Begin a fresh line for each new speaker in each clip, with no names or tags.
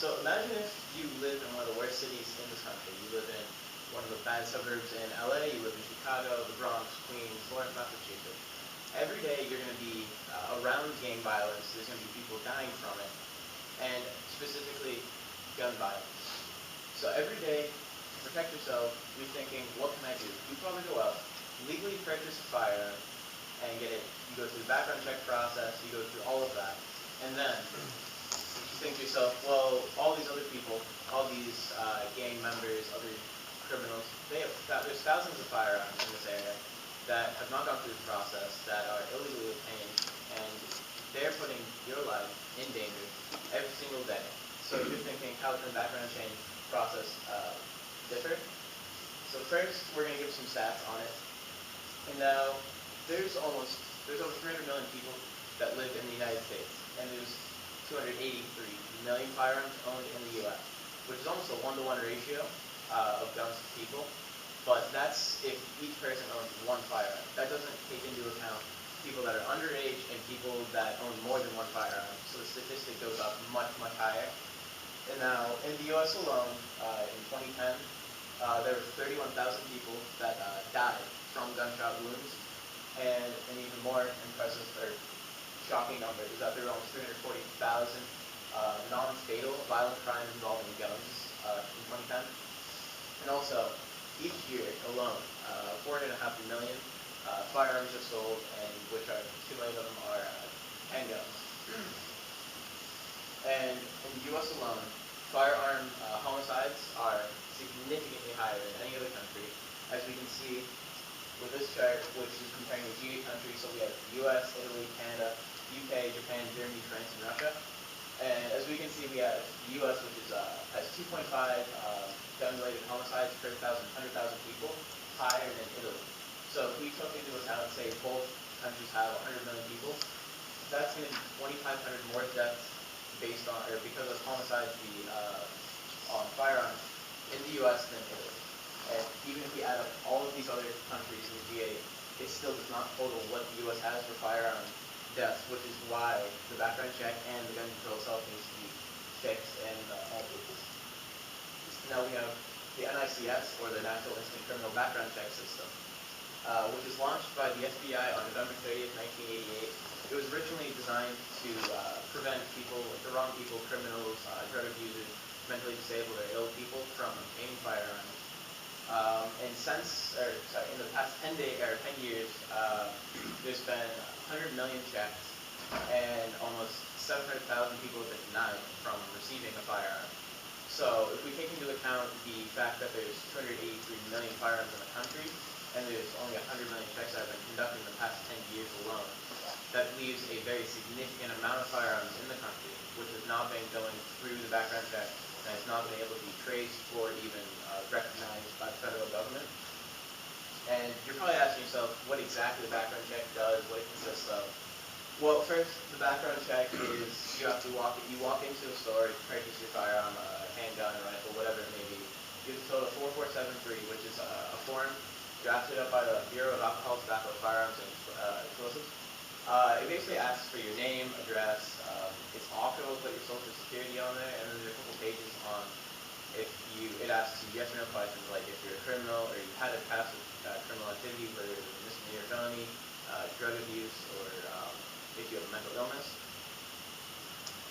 So imagine if you live in one of the worst cities in this country. You live in one of the bad suburbs in LA, you live in Chicago, the Bronx, Queens, Lawrence, Massachusetts. Every day you're going to be around gang violence, there's going to be people dying from it, and specifically gun violence. So every day, to protect yourself, you're thinking, what can I do? You probably go out, legally purchase a firearm, and get it. You go through the background check process, you go through all of that, and then you think to yourself, well, all these other people, all these gang members, other criminals, there's thousands of firearms in this area that have not gone through the process, that are illegally obtained, and they're putting your life in danger every single day. So you're thinking, how can the background change process differ? So first, we're going to give some stats on it. And now, there's over 300 million people that live in the United States, and there's 283 million firearms owned in the U.S., which is almost a 1-to-1 ratio of guns to people. But that's if each person owns one firearm. That doesn't take into account people that are underage and people that own more than one firearm. So the statistic goes up much, much higher. And now, in the U.S. alone, in 2010, there were 31,000 people that died from gunshot wounds. And an even more impressive or shocking number is that there were almost 340,000 non-fatal violent crimes involving guns in 2010. And also, each year alone, 4.5 million firearms are sold, and which are 2 million of them are handguns. And in the U.S. alone, firearm homicides are significantly higher than any other country. As we can see with this chart, which is comparing the G8 countries, so we have the U.S., Italy, Canada, UK, Japan, Germany, France, and Russia. And as we can see, we have the U.S., which has 2.5 gun-related homicides per 100,000 people, higher than Italy. So if we took into account, say, both countries have 100 million people, that's going to be 2,500 more deaths based on, or because of homicides on firearms in the U.S. than Italy. And even if we add up all of these other countries in the G8, it still does not total what the U.S. has for firearm deaths, which is why the background check and the gun control itself needs to be fixed and altered. Now we have the NICS, or the National Instant Criminal Background Check System, which was launched by the FBI on November 30th, 1988. It was originally designed to prevent people, the wrong people, criminals, drug abusers, mentally disabled or ill people from obtaining firearms. And in the past 10 years, there's been 100 million checks, and almost 700,000 people have been denied from receiving a firearm. So if we take into account the fact that there's 283 million firearms in the country, and there's only 100 million checks that have been conducted in the past 10 years alone, that leaves a very significant amount of firearms in the country, which has not been going through the background check, and has not been able to be traced or even recognized by the federal government. And you're probably asking yourself what exactly the background check does, what it consists of. Well, first, the background check is you walk into a store to purchase your firearm, handgun, rifle, whatever it may be. You have to fill out a 4473, which is a form drafted up by the Bureau of Alcohol, Tobacco, Firearms, and Explosives. It basically asks for your name, address. It's optional to put your social security on there, and then there's a couple pages on it asks you yes or no questions, like if you're a criminal or you've had a past criminal activity, whether it's a misdemeanor, felony, drug abuse, or if you have a mental illness.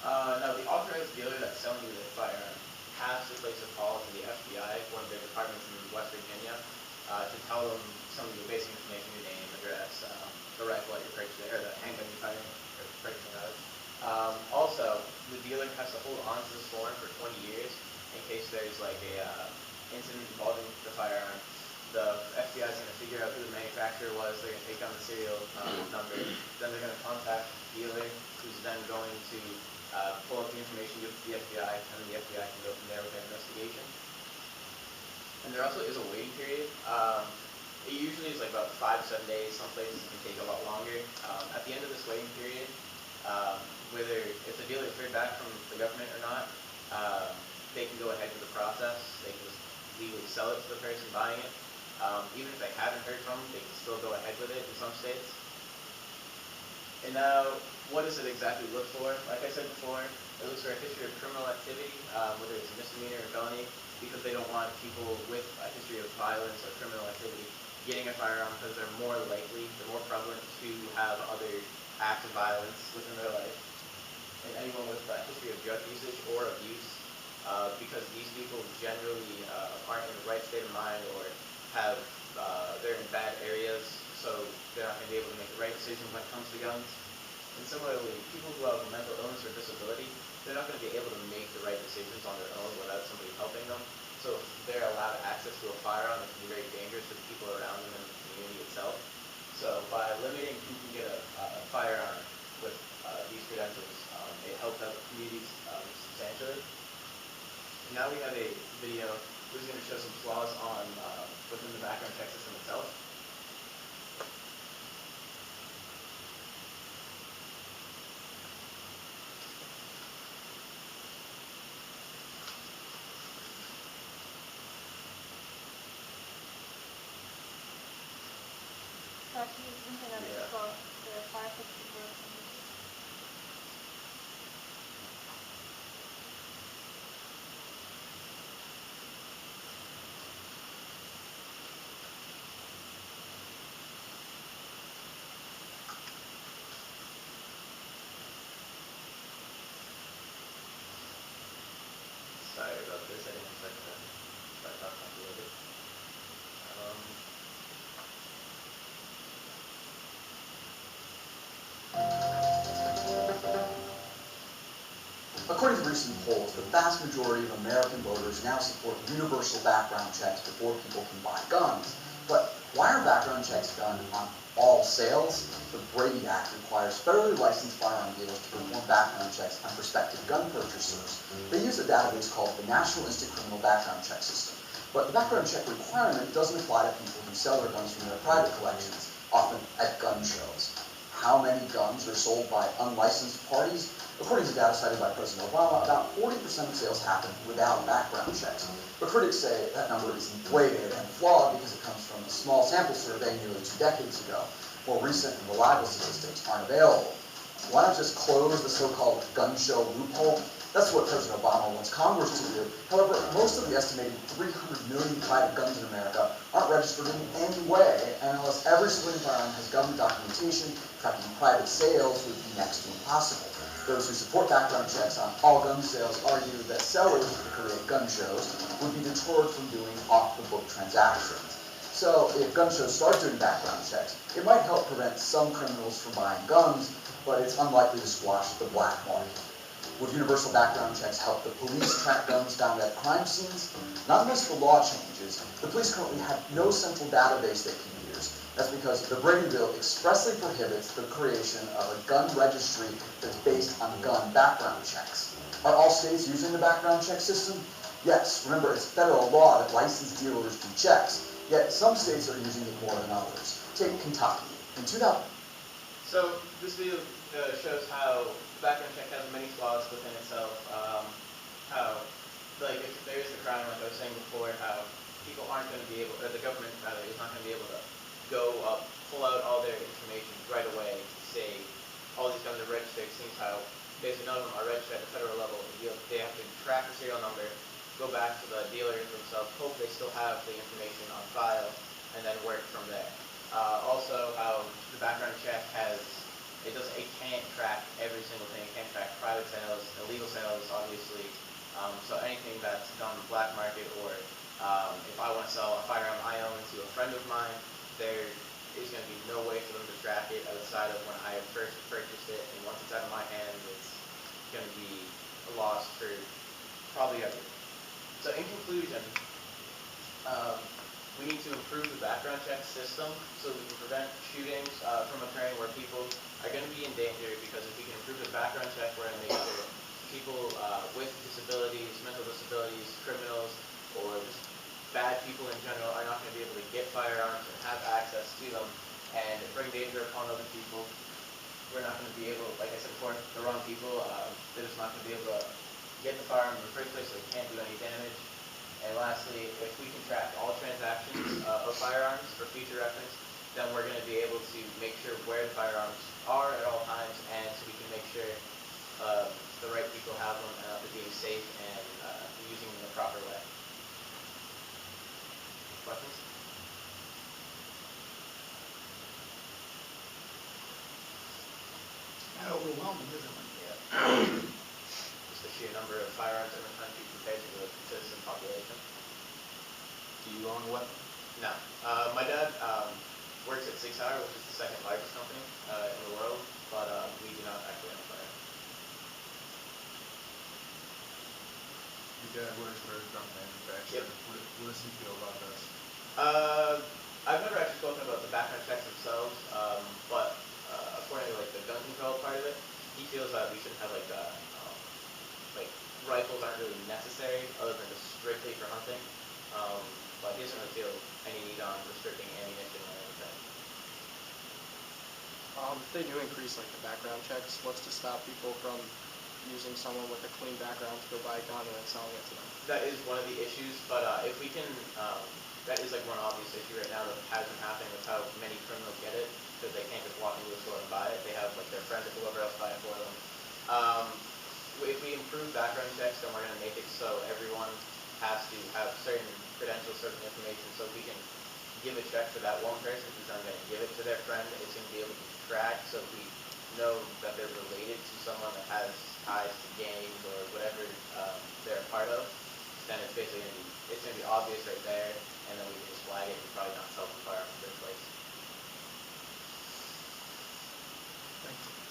Now, the authorized dealer that's selling you the firearm has to place a call to the FBI, one of their departments in West Virginia, to tell them some of your basic information, your name, address, the rifle that you're purchasing, or the handgun you're purchasing out of. Also, the dealer has to hold on to this form for 20 years in case there's like a incident involving the firearm. The FBI is going to figure out who the manufacturer was, they're going to take down the serial number, then they're going to contact the dealer, who's then going to pull up the information, give it to the FBI, and then the FBI can go from there with their investigation. And there also is a waiting period. It usually is like about 5 to 7 days, some places can take a lot longer. At the end of this waiting period, whether if the dealer is heard back from the government or not, they can go ahead with the process, they can just legally sell it to the person buying it. Even if they haven't heard from them, they can still go ahead with it in some states. And now, what does it exactly look for? Like I said before, it looks for a history of criminal activity, whether it's a misdemeanor or felony, because they don't want people with a history of violence or criminal activity getting a firearm because they're more likely, they're more prevalent to have other acts of violence within their life. And anyone with a history of drug usage or abuse, because these people generally aren't in the right state of mind or have, they're in bad areas, so they're not going to be able to make the right decision when it comes to guns. And similarly, people who have mental illness or disability, they're not going to be able to make the right decisions on their own without somebody helping them. So if they're allowed access to a firearm, it can be very dangerous for the people around them and the community itself. So by limiting who can get a firearm with these credentials, it helps out the communities substantially. And now we have a video who's going to show some flaws on within the background check system itself.
Actually, internet is slow. There are 5 people.
Sorry about this, I didn't expect to start talking a little bit.
According to recent polls, the vast majority of American voters now support universal background checks before people can buy guns. But why are background checks done on all sales? The Brady Act requires federally licensed firearm dealers to perform background checks on prospective gun purchasers. They use a database called the National Instant Criminal Background Check System. But the background check requirement doesn't apply to people who sell their guns from their private collections, often at gun shows. How many guns are sold by unlicensed parties? According to data cited by President Obama, about 40% of sales happen without background checks. But critics say that number is inflated and flawed because it comes from a small sample survey nearly 2 decades ago. More recent and reliable statistics aren't available. Why not just close the so-called gun show loophole? That's what President Obama wants Congress to do. However, most of the estimated 300 million private guns in America aren't registered in any way, and unless every civilian firearm has government documentation, tracking private sales would be next to impossible. Those who support background checks on all gun sales argue that sellers who create gun shows would be deterred from doing off-the-book transactions. So if gun shows start doing background checks, it might help prevent some criminals from buying guns, but it's unlikely to squash the black market. Would universal background checks help the police track guns down at crime scenes? Not unless the law changes. The police currently have no central database they can use. That's because the Brady Bill expressly prohibits the creation of a gun registry that's based on gun background checks. Are all states using the background check system? Yes. Remember, it's federal law that licensed dealers do checks. Yet some states are using it more than others. Take Kentucky. In 2000.
So this video shows how the background check has many flaws within itself. How, like, if there is a crime, like I was saying before, how people aren't going to be able, or the government rather, is not going to be able to go up, pull out all their information right away to say all these guns are registered. It seems how basically none of them are registered at the federal level. They have to track the serial number, go back to the dealer themselves, hope they still have the information on file, and then work from there. Also, how the background check it can't track every single thing. It can't track private sales, illegal sales, obviously. So anything that's done on the black market, or if I want to sell a firearm I own to a friend of mine, there is going to be no way for them to track it outside of when I first purchased it. And once it's out of my hands, it's going to be a loss for probably everything. So in conclusion, we need to improve the background check system so we can prevent shootings from occurring where people are going to be in danger, because if we can improve the background check, we're going to make sure people with disabilities, mental disabilities, criminals, or just bad people in general are not going to be able to get firearms and have access to them and bring danger upon other people. We're not going to be able, like I said before, the wrong people, they're just not going to be able to get the firearm in the first place, so they can't do any damage. And lastly, if we can track all transactions of firearms for future reference, then we're going to be able to make sure where the firearms are at all times, and so we can make sure the right people have them and they're being safe and using them in the proper way. Questions?
Not overwhelming, is it?
Just the sheer number of firearms in the country compared to the citizen population.
Do you own a weapon?
No. My dad works at 6 Hour, which is the second largest company in the world, but we do not actually own a firearm.
Your dad works for a gun manufacturer.
Yep.
What does he feel about this?
I've never actually spoken about the background checks themselves, but according to like the gun control part of it, he feels that we should have like rifles aren't really necessary other than just strictly for hunting. But he doesn't really feel any need on restricting ammunition or anything.
If they do increase like the background checks, what's to stop people from using someone with a clean background to go buy a gun and then selling it to them?
That is one of the issues, but if we can, that is like one obvious issue right now that has been happening with how many criminals get it, because they can't just walk into a store and buy it. They have like their friends or whoever else buy it for them. If we improve background checks, then we're going to make it so everyone has to have certain credentials, certain information, so we can give a check for that one person who's not going to give it to their friend. It's going to be able to track, so if we know that they're related to someone that has ties to gangs or whatever they're a part of, then it's basically going to be obvious right there, and then we can just flag it and probably not sell the firearm in the first place.
Thank you.